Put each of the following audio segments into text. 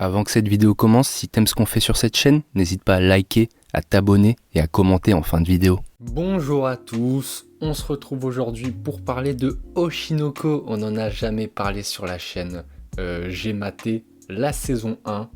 Avant que cette vidéo commence, si t'aimes ce qu'on fait sur cette chaîne, n'hésite pas à liker, à t'abonner et à commenter en fin de vidéo. Bonjour à tous, on se retrouve aujourd'hui pour parler de Oshinoko. On n'en a jamais parlé sur la chaîne. J'ai maté la saison 1,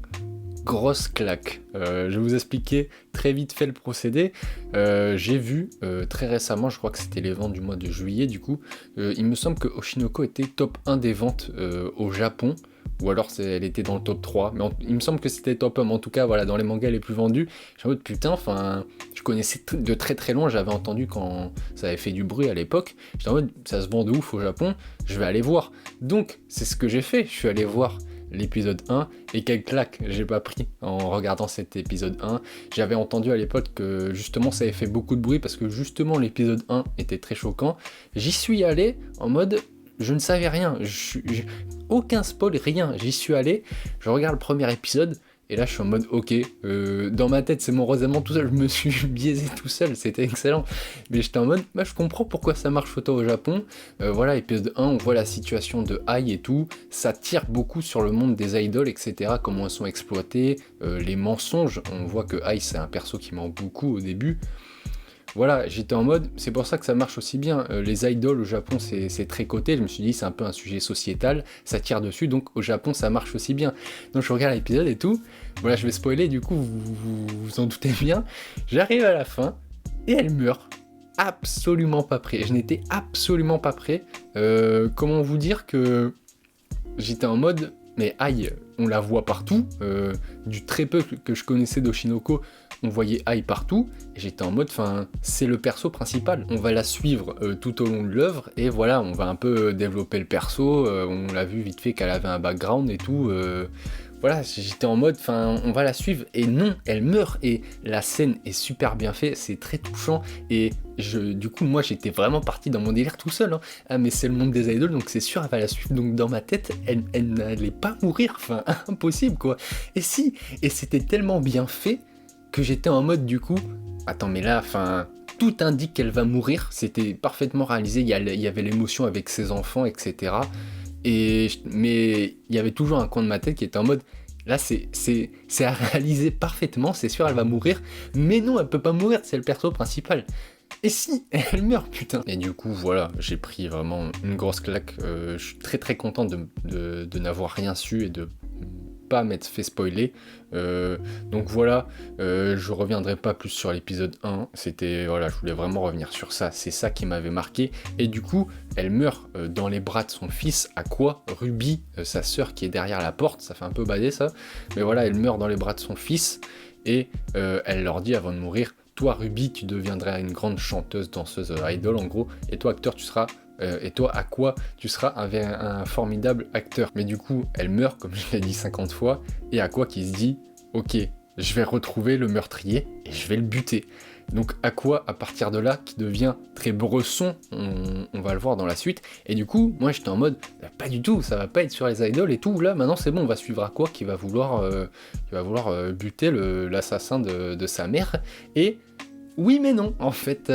grosse claque. Je vais vous expliquer très vite fait le procédé. J'ai vu très récemment, je crois que c'était les ventes du mois de juillet du coup, il me semble que Oshinoko était top 1 des ventes au Japon. Ou alors elle était dans le top 3, mais il me semble que c'était top 1, mais en tout cas voilà, dans les mangas les plus vendus, j'ai en mode putain, enfin, je connaissais de très très loin, j'avais entendu quand ça avait fait du bruit à l'époque, j'étais en mode ça se vend de ouf au Japon, je vais aller voir. Donc c'est ce que j'ai fait, je suis allé voir l'épisode 1, et quelle claque j'ai pas pris en regardant cet épisode 1. J'avais entendu à l'époque que justement ça avait fait beaucoup de bruit, parce que justement l'épisode 1 était très choquant. J'y suis allé en mode je ne savais rien, aucun spoil, rien, j'y suis allé, je regarde le premier épisode, et là je suis en mode ok, dans ma tête c'est mon raisonnement tout seul, je me suis biaisé tout seul, c'était excellent, mais j'étais en mode, bah, je comprends pourquoi ça marche autant au Japon. Voilà, épisode 1, on voit la situation de Ai et tout, ça tire beaucoup sur le monde des idoles, etc., comment elles sont exploitées, les mensonges, on voit que Ai c'est un perso qui ment beaucoup au début. Voilà, j'étais en mode, c'est pour ça que ça marche aussi bien. Les idoles au Japon, c'est très coté. Je me suis dit, c'est un peu un sujet sociétal, ça tire dessus, donc au Japon, ça marche aussi bien. Donc je regarde l'épisode et tout. Voilà, je vais spoiler, du coup, vous en doutez bien. J'arrive à la fin et elle meurt. Absolument pas prêt. Je n'étais absolument pas prêt. Comment vous dire que j'étais en mode, mais aïe, on la voit partout. Du très peu que je connaissais d'Oshinoko, on voyait Ai partout, et j'étais en mode, enfin, c'est le perso principal, on va la suivre tout au long de l'œuvre, et voilà, on va un peu développer le perso, on l'a vu vite fait qu'elle avait un background et tout, voilà, j'étais en mode, enfin, on va la suivre, et non, elle meurt, et la scène est super bien faite, c'est très touchant, et du coup, moi, j'étais vraiment parti dans mon délire tout seul, hein. Ah, mais c'est le monde des idoles, donc c'est sûr, elle va la suivre, donc dans ma tête, elle n'allait pas mourir, enfin, impossible, quoi. Et si, et c'était tellement bien fait, que j'étais en mode du coup, attends mais là, enfin, tout indique qu'elle va mourir, c'était parfaitement réalisé, il y avait l'émotion avec ses enfants, etc. Mais il y avait toujours un coin de ma tête qui était en mode, là c'est à réaliser parfaitement, c'est sûr elle va mourir, mais non elle peut pas mourir, c'est le perso principal. Et si, elle meurt, putain. Et du coup, voilà, j'ai pris vraiment une grosse claque. Je suis très très content de n'avoir rien su et de pas m'être fait spoiler. Donc voilà, je reviendrai pas plus sur l'épisode 1. C'était, voilà, je voulais vraiment revenir sur ça. C'est ça qui m'avait marqué. Et du coup, elle meurt dans les bras de son fils. À quoi Ruby, sa sœur qui est derrière la porte. Ça fait un peu bader ça. Mais voilà, elle meurt dans les bras de son fils. Et elle leur dit avant de mourir, toi Ruby, tu deviendras une grande chanteuse, danseuse, idol en gros, et toi acteur, tu seras, et toi à quoi tu seras un formidable acteur. Mais du coup, elle meurt, comme je l'ai dit 50 fois, et à quoi qui se dit, ok, je vais retrouver le meurtrier, et je vais le buter. Donc à quoi, à partir de là, qui devient très bresson, on va le voir dans la suite, et du coup, moi j'étais en mode, bah, pas du tout, ça va pas être sur les idoles et tout, là maintenant c'est bon, on va suivre à quoi qui va vouloir buter l'assassin de sa mère, et oui mais non, en fait,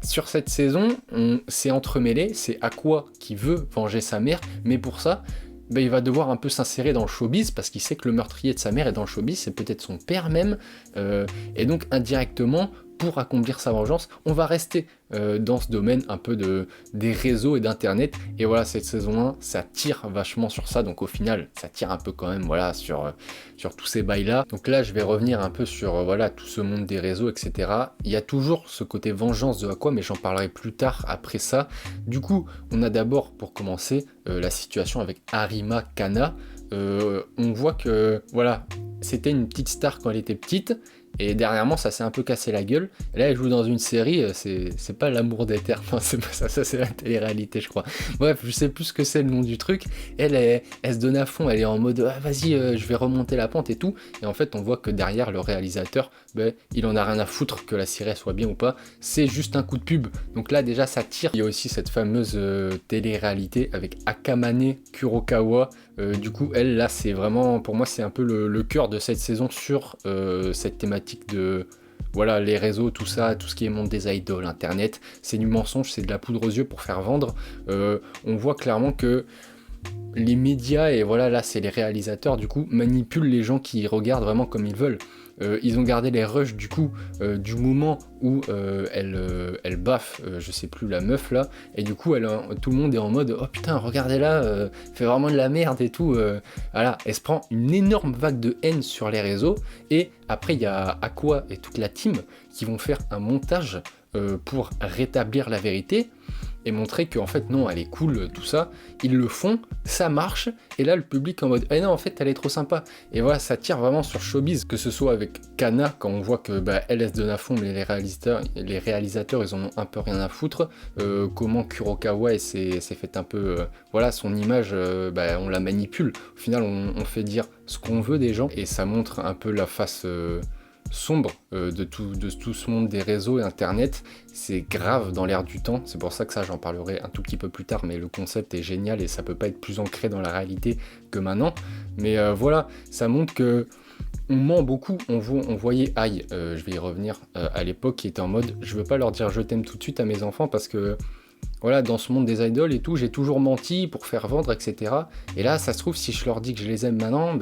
sur cette saison, on s'est entremêlé, c'est à quoi qui veut venger sa mère, mais pour ça, bah, il va devoir un peu s'insérer dans le showbiz, parce qu'il sait que le meurtrier de sa mère est dans le showbiz, c'est peut-être son père même, et donc indirectement, pour accomplir sa vengeance, on va rester dans ce domaine un peu des réseaux et d'internet, et voilà, cette saison 1, ça tire vachement sur ça, donc au final, ça tire un peu quand même, voilà, sur tous ces bails-là. Donc là, je vais revenir un peu sur, voilà, tout ce monde des réseaux, etc. Il y a toujours ce côté vengeance de Aqua, mais j'en parlerai plus tard, après ça. Du coup, on a d'abord, pour commencer, la situation avec Arima Kana. On voit que, voilà, c'était une petite star quand elle était petite, et dernièrement ça s'est un peu cassé la gueule, et là elle joue dans une série, c'est pas l'amour d'éternel, enfin, c'est pas ça, ça c'est la télé-réalité je crois. Bref, je sais plus ce que c'est le nom du truc, elle se donne à fond, elle est en mode ah, vas-y je vais remonter la pente et tout, et en fait on voit que derrière le réalisateur, ben, il en a rien à foutre que la série soit bien ou pas, c'est juste un coup de pub, donc là déjà ça tire. Il y a aussi cette fameuse télé-réalité avec Akamane Kurokawa. Du coup elle là c'est vraiment, pour moi c'est un peu le cœur de cette saison sur cette thématique de voilà, les réseaux, tout ça, tout ce qui est monde des idoles, internet, c'est du mensonge, c'est de la poudre aux yeux pour faire vendre. On voit clairement que les médias, et voilà, là c'est les réalisateurs du coup, manipulent les gens qui regardent vraiment comme ils veulent. Ils ont gardé les rushs du coup du moment où elle baffe, je sais plus, la meuf là, et du coup tout le monde est en mode oh putain regardez là, fait vraiment de la merde et tout, voilà, elle se prend une énorme vague de haine sur les réseaux, et après il y a Aqua et toute la team qui vont faire un montage pour rétablir la vérité et montrer qu'en fait non, elle est cool, tout ça. Ils le font, ça marche, et là le public en mode non, en fait elle est trop sympa. Et voilà, ça tire vraiment sur Showbiz, que ce soit avec Kana, quand on voit que elle se donne à fond, mais les réalisateurs ils en ont un peu rien à foutre. Comment Kurokawa s'est fait un peu, voilà, son image, on la manipule. Au final, on fait dire ce qu'on veut des gens, et ça montre un peu la face sombre de tout ce monde des réseaux et internet. C'est grave dans l'air du temps, c'est pour ça que ça j'en parlerai un tout petit peu plus tard, mais le concept est génial et ça peut pas être plus ancré dans la réalité que maintenant. Mais voilà, ça montre que on ment beaucoup. On voyait Aïe, je vais y revenir, à l'époque, qui était en mode je veux pas leur dire je t'aime tout de suite à mes enfants parce que voilà, dans ce monde des idoles et tout, j'ai toujours menti pour faire vendre, etc. Et là, ça se trouve, si je leur dis que je les aime maintenant,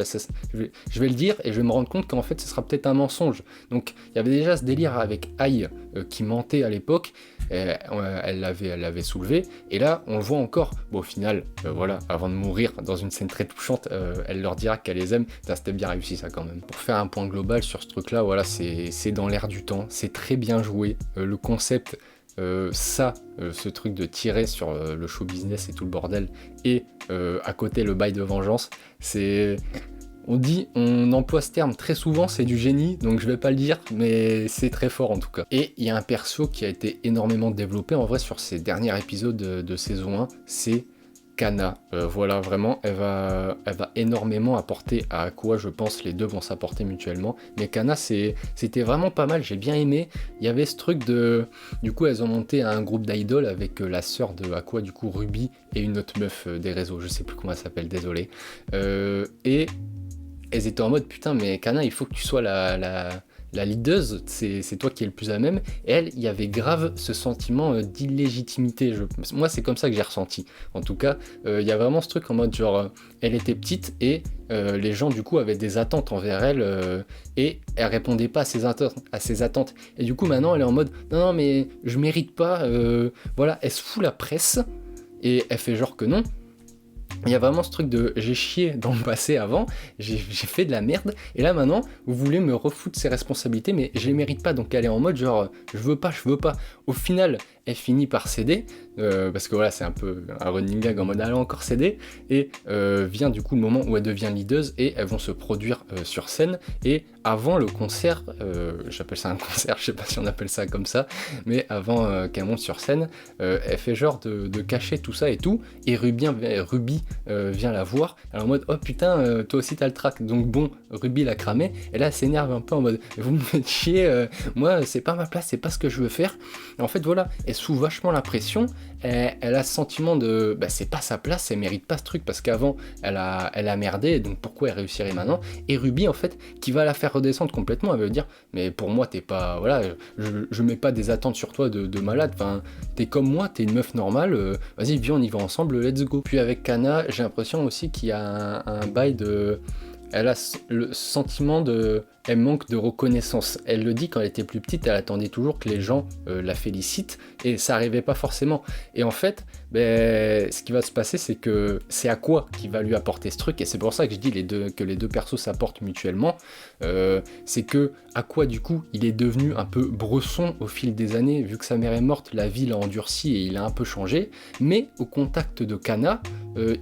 je vais le dire et je vais me rendre compte qu'en fait, ce sera peut-être un mensonge. Donc, il y avait déjà ce délire avec Aïe qui mentait à l'époque, elle l'avait soulevé, et là, on le voit encore. Bon, au final, voilà, avant de mourir, dans une scène très touchante, elle leur dira qu'elle les aime. C'était bien réussi ça quand même. Pour faire un point global sur ce truc-là, voilà, c'est dans l'air du temps, c'est très bien joué. Le concept... ce truc de tirer sur le show business et tout le bordel, et à côté le bail de vengeance, on emploie ce terme très souvent, c'est du génie, donc je vais pas le dire, mais c'est très fort en tout cas. Et il y a un perso qui a été énormément développé en vrai sur ces derniers épisodes de saison 1, c'est Kana. Voilà, vraiment, elle va énormément apporter à Aqua, je pense, les deux vont s'apporter mutuellement. Mais Kana, c'était vraiment pas mal, j'ai bien aimé. Il y avait ce truc du coup, elles ont monté un groupe d'idoles avec la sœur de Aqua, du coup, Ruby, et une autre meuf des réseaux, je sais plus comment elle s'appelle, désolé. Et elles étaient en mode, putain, mais Kana, il faut que tu sois la leaduse, c'est toi qui es le plus à même. Et elle, il y avait grave ce sentiment d'illégitimité. Moi, c'est comme ça que j'ai ressenti. En tout cas, il y a vraiment ce truc en mode genre, elle était petite et les gens du coup avaient des attentes envers elle et elle répondait pas à ses attentes. Et du coup, maintenant, elle est en mode, non, mais je mérite pas. Voilà, elle se fout la presse et elle fait genre que non. Il y a vraiment ce truc de j'ai chié dans le passé avant, j'ai fait de la merde, et là maintenant, vous voulez me refoutre ces responsabilités, mais je les mérite pas, donc elle est en mode genre, je veux pas. Au final, elle finit par céder, parce que voilà, c'est un peu un running gag en mode elle a encore cédé, et vient du coup le moment où elle devient leaduse, et elles vont se produire sur scène, et avant le concert, j'appelle ça un concert, je sais pas si on appelle ça comme ça, mais avant qu'elle monte sur scène, elle fait genre de cacher tout ça et tout, et Ruby vient la voir, elle est en mode oh putain, toi aussi t'as le track, donc bon, Ruby l'a cramé, et là elle s'énerve un peu en mode vous me faites chier, moi c'est pas ma place, c'est pas ce que je veux faire. Et en fait voilà, elle sous vachement la pression, elle a ce sentiment de c'est pas sa place, elle mérite pas ce truc parce qu'avant elle a merdé, donc pourquoi elle réussirait maintenant. Et Ruby en fait qui va la faire redescendre complètement, elle veut dire mais pour moi t'es pas, voilà, je mets pas des attentes sur toi de malade, enfin t'es comme moi, t'es une meuf normale, vas-y viens on y va ensemble, let's go. Puis avec Kana, j'ai l'impression aussi qu'il y a un bail de... Elle a le sentiment de... Elle manque de reconnaissance. Elle le dit quand elle était plus petite, elle attendait toujours que les gens la félicitent, et ça arrivait pas forcément. Et en fait, ce qui va se passer, c'est que c'est Aqua qui va lui apporter ce truc, et c'est pour ça que je dis que les deux persos s'apportent mutuellement. C'est que Aqua, du coup, il est devenu un peu bresson au fil des années, vu que sa mère est morte, la vie l'a endurci et il a un peu changé, mais au contact de Kana,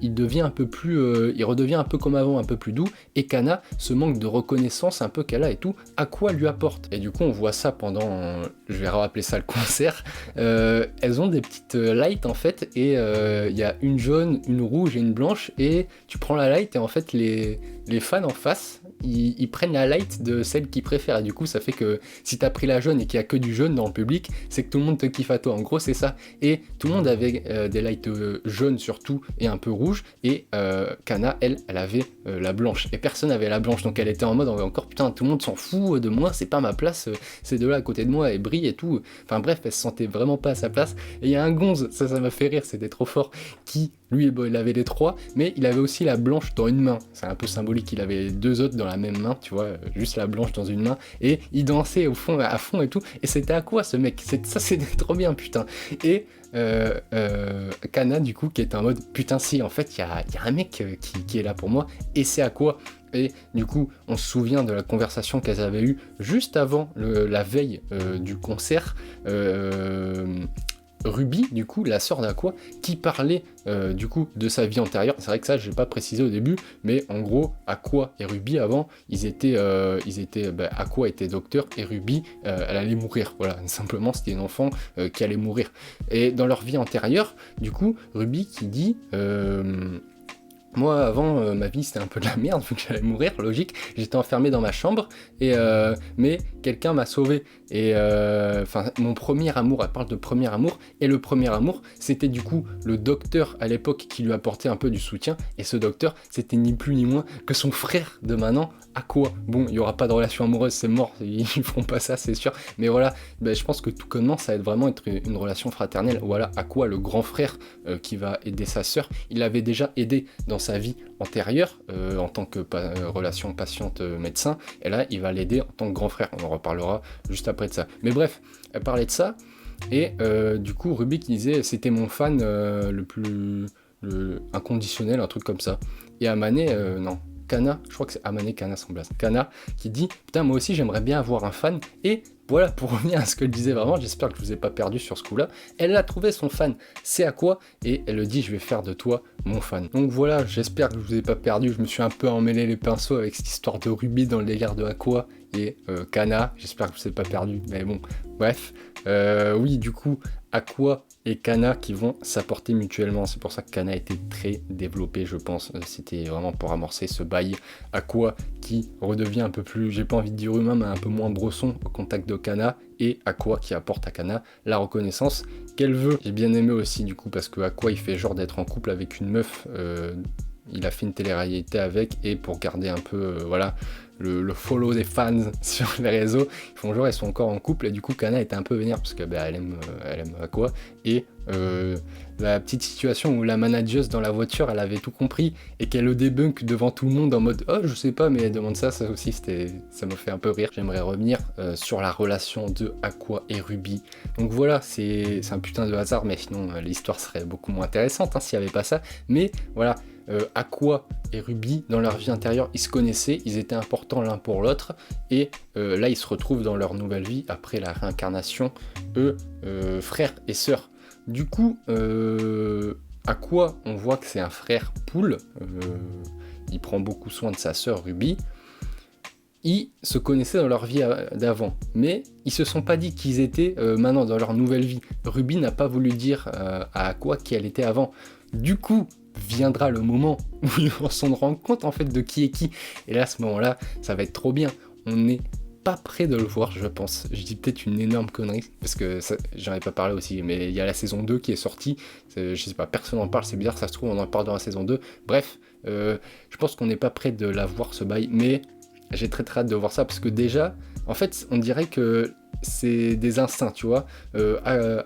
il devient un peu plus... il redevient un peu comme avant, un peu plus doux, et Kana, ce manque de reconnaissance un peu qu'elle a et tout, Aqua lui apporte. Et du coup, on voit ça pendant, je vais rappeler ça le concert, elles ont des petites lights en fait, et il y a une jaune, une rouge et une blanche, et tu prends la light et en fait les fans en face, ils prennent la light de celle qu'ils préfèrent, et du coup ça fait que si t'as pris la jaune et qu'il y a que du jaune dans le public, c'est que tout le monde te kiffe à toi, en gros c'est ça. Et tout le monde avait des lights jaunes surtout et un peu rouges, et Kana elle avait la blanche, et personne avait la blanche, donc elle était en mode encore putain tout le monde s'en fout de moi, c'est pas ma place, ces deux là à côté de moi, elle brille et tout, enfin bref, elle se sentait vraiment pas à sa place. Et il y a un gonze, ça m'a fait rire, c'était trop fort, qui Lui, bon, il avait les 3, mais il avait aussi la blanche dans une main. C'est un peu symbolique, il avait les 2 autres dans la même main, tu vois, juste la blanche dans une main. Et il dansait au fond, à fond et tout. Et c'était à quoi ce mec? Ça, c'était trop bien, putain. Et Kana, du coup, qui est en mode, putain, si, en fait, il y a un mec qui est là pour moi. Et c'est à quoi? Et du coup, on se souvient de la conversation qu'elles avaient eue juste avant la veille du concert. Ruby, du coup, la sœur d'Aqua, qui parlait du coup de sa vie antérieure. C'est vrai que ça, je n'ai pas précisé au début, mais en gros, Aqua et Ruby avant, Aqua était docteur et Ruby, elle allait mourir. Voilà, simplement, c'était une enfant qui allait mourir. Et dans leur vie antérieure, du coup, Ruby qui dit. Moi, avant, ma vie, c'était un peu de la merde, vu que j'allais mourir, logique. J'étais enfermé dans ma chambre, mais quelqu'un m'a sauvé. Et mon premier amour, elle parle de premier amour, et le premier amour, c'était du coup le docteur à l'époque qui lui apportait un peu du soutien, et ce docteur, c'était ni plus ni moins que son frère de maintenant, Aqua. Bon, il n'y aura pas de relation amoureuse, c'est mort, ils feront pas ça, c'est sûr, mais voilà, je pense que tout connement, ça va vraiment être une relation fraternelle. Voilà, Aqua, le grand frère qui va aider sa sœur, il l'avait déjà aidé dans sa vie antérieure, en tant que relation patiente-médecin, et là, il va l'aider en tant que grand frère, on en reparlera juste après de ça. Mais bref, elle parlait de ça, et du coup Ruby qui disait c'était mon fan le plus inconditionnel, un truc comme ça. Et Amane, non, Kana, je crois que c'est Amane Kana son blaze. Kana qui dit putain moi aussi j'aimerais bien avoir un fan. Et voilà, pour revenir à ce qu'elle disait vraiment, j'espère que je vous ai pas perdu sur ce coup-là, elle a trouvé son fan, c'est Aqua, et elle le dit je vais faire de toi mon fan. Donc voilà, j'espère que je vous ai pas perdu, je me suis un peu emmêlé les pinceaux avec cette histoire de Ruby dans le délire de Aqua et Kana, j'espère que je vous ai pas perdu, mais bon, bref, oui du coup, Aqua et Kana qui vont s'apporter mutuellement, c'est pour ça que Kana a été très développé je pense, c'était vraiment pour amorcer ce bail. Aqua qui redevient un peu plus, j'ai pas envie de dire humain, mais un peu moins brosson au contact de Kana, et Aqua qui apporte à Kana la reconnaissance qu'elle veut. J'ai bien aimé aussi du coup parce que Aqua il fait genre d'être en couple avec une meuf, il a fait une télé-réalité avec, et pour garder un peu voilà le follow des fans sur les réseaux, ils font genre ils sont encore en couple, et du coup Kana était un peu vénère parce que elle aime Aqua, et la petite situation où la manageuse dans la voiture elle avait tout compris et qu'elle le débunk devant tout le monde en mode oh je sais pas, mais elle demande ça aussi, ça me fait un peu rire. J'aimerais revenir sur la relation de Aqua et Ruby. Donc voilà, c'est un putain de hasard, mais sinon l'histoire serait beaucoup moins intéressante s'il n'y avait pas ça. Mais voilà, Aqua et Ruby dans leur vie intérieure ils se connaissaient, ils étaient importants l'un pour l'autre, et là ils se retrouvent dans leur nouvelle vie après la réincarnation, frères et sœurs. Du coup, Aqua, on voit que c'est un frère poule, il prend beaucoup soin de sa sœur Ruby. Ils se connaissaient dans leur vie d'avant, mais ils se sont pas dit qu'ils étaient maintenant dans leur nouvelle vie. Ruby n'a pas voulu dire à Aqua qui elle était avant. Du coup, viendra le moment où ils vont se rendre compte en fait de qui est qui. Et là, à ce moment-là, ça va être trop bien. On n'est pas prêt de le voir, je pense. Je dis peut-être une énorme connerie, parce que j'en ai pas parlé aussi, mais il y a la saison 2 qui est sortie. Je sais pas, personne n'en parle, c'est bizarre, ça se trouve, on en parle dans la saison 2. Bref, je pense qu'on n'est pas prêt de la voir ce bail, mais j'ai très hâte de voir ça, parce que déjà, en fait, on dirait que c'est des instincts, tu vois.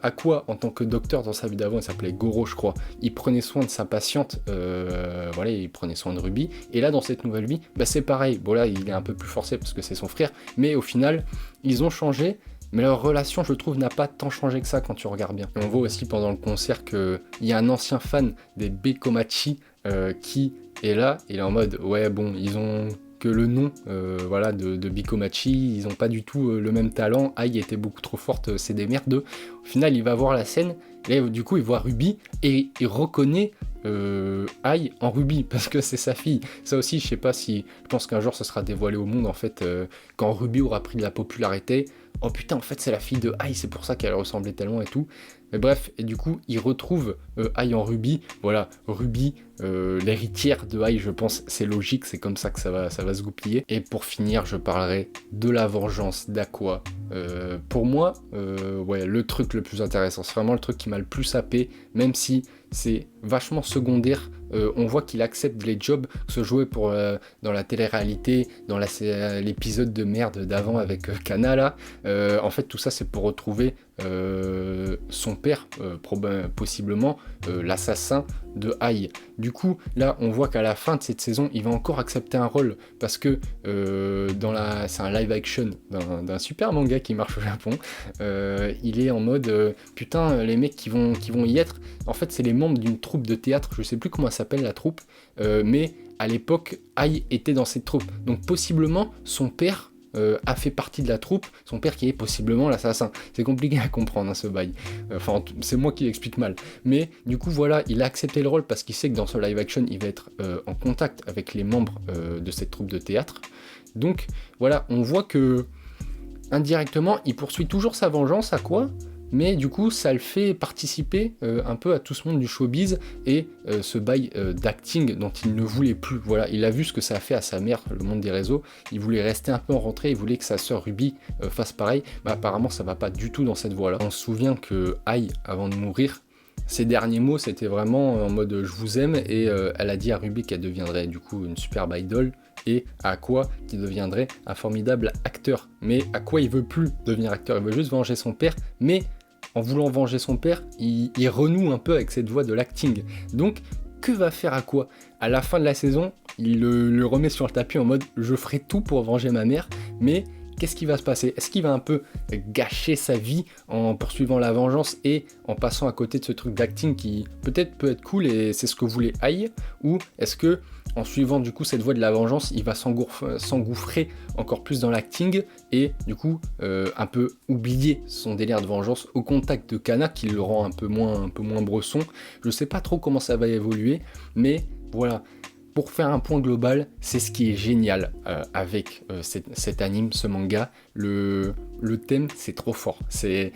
Aqua, en tant que docteur dans sa vie d'avant, il s'appelait Goro, je crois. Il prenait soin de sa patiente, voilà, il prenait soin de Ruby. Et là, dans cette nouvelle vie, c'est pareil. Bon, là, il est un peu plus forcé parce que c'est son frère, mais au final, ils ont changé. Mais leur relation, je trouve, n'a pas tant changé que ça quand tu regardes bien. Et on voit aussi pendant le concert qu'il y a un ancien fan des Bekomachi qui est là. Il est en mode, ouais, bon, ils ont que le nom voilà, de Bikomachi, ils n'ont pas du tout le même talent. Ai était beaucoup trop forte, c'est des merdeux. Au final, il va voir la scène, et du coup, il voit Ruby, et il reconnaît Ai en Ruby, parce que c'est sa fille. Ça aussi, je sais pas si... Je pense qu'un jour, ça sera dévoilé au monde, en fait, quand Ruby aura pris de la popularité. Oh putain, en fait, c'est la fille de Ai, c'est pour ça qu'elle ressemblait tellement et tout. Mais bref, et du coup, il retrouve Ai en Ruby. Voilà, Ruby, l'héritière de Ai, je pense, c'est logique, c'est comme ça que ça va se goupiller. Et pour finir, je parlerai de la vengeance d'Aqua. Pour moi, ouais, le truc le plus intéressant, c'est vraiment le truc qui m'a le plus happé, même si c'est vachement secondaire on voit qu'il accepte les jobs, que ce jouait dans la télé-réalité, dans l'épisode de merde d'avant avec Kana là. En fait, tout ça, c'est pour retrouver son père, possiblement l'assassin de Ai. Du coup, là, on voit qu'à la fin de cette saison, il va encore accepter un rôle parce que c'est un live action d'un super manga qui marche au Japon. Il est en mode putain, les mecs qui vont y être, en fait, c'est les membres d'une troupe de théâtre. Je sais plus comment elle s'appelle la troupe, mais à l'époque, Ai était dans cette troupe. Donc possiblement, son père a fait partie de la troupe, son père qui est possiblement l'assassin. C'est compliqué à comprendre, hein, ce bail. Enfin, c'est moi qui l'explique mal. Mais du coup, voilà, il a accepté le rôle parce qu'il sait que dans ce live action, il va être en contact avec les membres de cette troupe de théâtre. Donc, voilà, on voit que indirectement, il poursuit toujours sa vengeance. À quoi ? Mais du coup, ça le fait participer un peu à tout ce monde du showbiz et ce bail d'acting dont il ne voulait plus. Voilà, il a vu ce que ça a fait à sa mère, le monde des réseaux. Il voulait rester un peu en retrait, il voulait que sa sœur Ruby fasse pareil. Mais apparemment, ça va pas du tout dans cette voie-là. On se souvient que Ai, avant de mourir, ses derniers mots, c'était vraiment en mode « je vous aime » et elle a dit à Ruby qu'elle deviendrait du coup une superbe idole et à quoi qu'il deviendrait un formidable acteur. Mais à quoi il veut plus devenir acteur, il veut juste venger son père, mais en voulant venger son père, il renoue un peu avec cette voie de l'acting. Donc, que va faire à quoi ? À la fin de la saison, il le remet sur le tapis en mode « je ferai tout pour venger ma mère », mais qu'est-ce qui va se passer ? Est-ce qu'il va un peu gâcher sa vie en poursuivant la vengeance et en passant à côté de ce truc d'acting qui peut-être peut être cool et c'est ce que voulait Ai ? Ou est-ce que en suivant du coup cette voie de la vengeance, il va s'engouffrer encore plus dans l'acting et du coup un peu oublier son délire de vengeance au contact de Kana qui le rend un peu moins bresson. Je sais pas trop comment ça va évoluer, mais voilà. Pour faire un point global, c'est ce qui est génial avec cet anime, ce manga. Le thème, c'est trop fort. C'est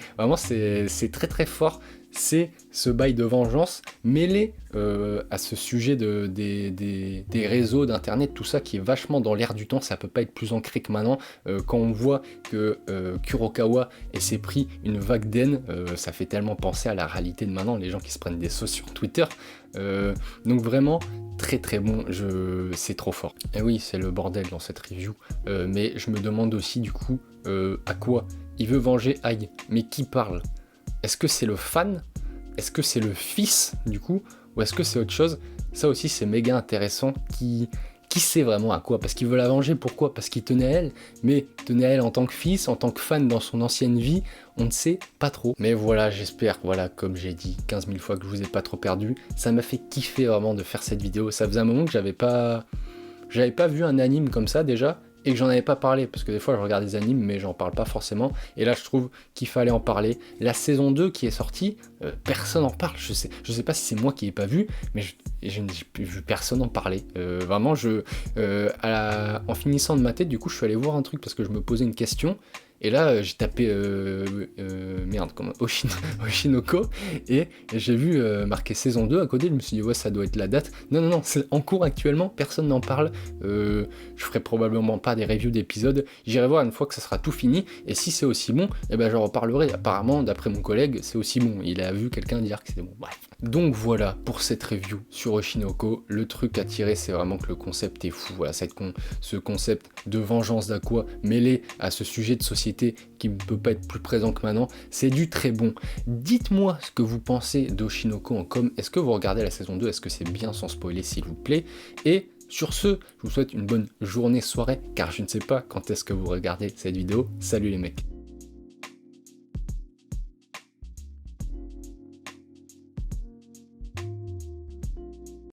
très très fort. C'est ce bail de vengeance mêlé à ce sujet des réseaux, d'internet, tout ça qui est vachement dans l'air du temps. Ça peut pas être plus ancré que maintenant. Quand on voit que Kurokawa s'est pris une vague d'haine, ça fait tellement penser à la réalité de maintenant, les gens qui se prennent des sauces sur Twitter. Donc vraiment très très bon, c'est trop fort. Et oui, c'est le bordel dans cette review, mais je me demande aussi du coup à quoi il veut venger Ai, mais qui parle ? Est-ce que c'est le fan ? Est-ce que c'est le fils du coup ? Ou est-ce que c'est autre chose ? Ça aussi c'est méga intéressant. Qui sait vraiment à quoi ? Parce qu'il veut la venger, pourquoi ? Parce qu'il tenait à elle, mais tenait à elle en tant que fils, en tant que fan dans son ancienne vie, on ne sait pas trop. Mais voilà, j'espère, voilà, comme j'ai dit 15 000 fois que je vous ai pas trop perdu, ça m'a fait kiffer vraiment de faire cette vidéo. Ça faisait un moment que j'avais pas vu un anime comme ça déjà, et que j'en avais pas parlé, parce que des fois je regarde des animes mais j'en parle pas forcément, et là je trouve qu'il fallait en parler. La saison 2 qui est sortie, personne en parle, je sais pas si c'est moi qui ai pas vu, mais je n'ai vu personne en parler. Vraiment, en finissant de mater, du coup je suis allé voir un truc parce que je me posais une question, et là j'ai tapé Oshinoko, et j'ai vu marqué saison 2 à côté, je me suis dit ouais ça doit être la date. Non, c'est en cours actuellement, personne n'en parle. Je ferai probablement pas des reviews d'épisodes, j'irai voir une fois que ça sera tout fini, et si c'est aussi bon, eh ben j'en reparlerai. Apparemment, d'après mon collègue, c'est aussi bon, il a vu quelqu'un dire que c'était bon, bref. Donc voilà pour cette review sur Oshinoko. Le truc à tirer, c'est vraiment que le concept est fou. Voilà, ce concept de vengeance d'Aqua mêlé à ce sujet de société qui ne peut pas être plus présent que maintenant, c'est du très bon. Dites-moi ce que vous pensez d'Oshinoko en com. Est-ce que vous regardez la saison 2 ? Est-ce que c'est bien sans spoiler s'il vous plaît ? Et sur ce, je vous souhaite une bonne journée, soirée, car je ne sais pas quand est-ce que vous regardez cette vidéo. Salut les mecs.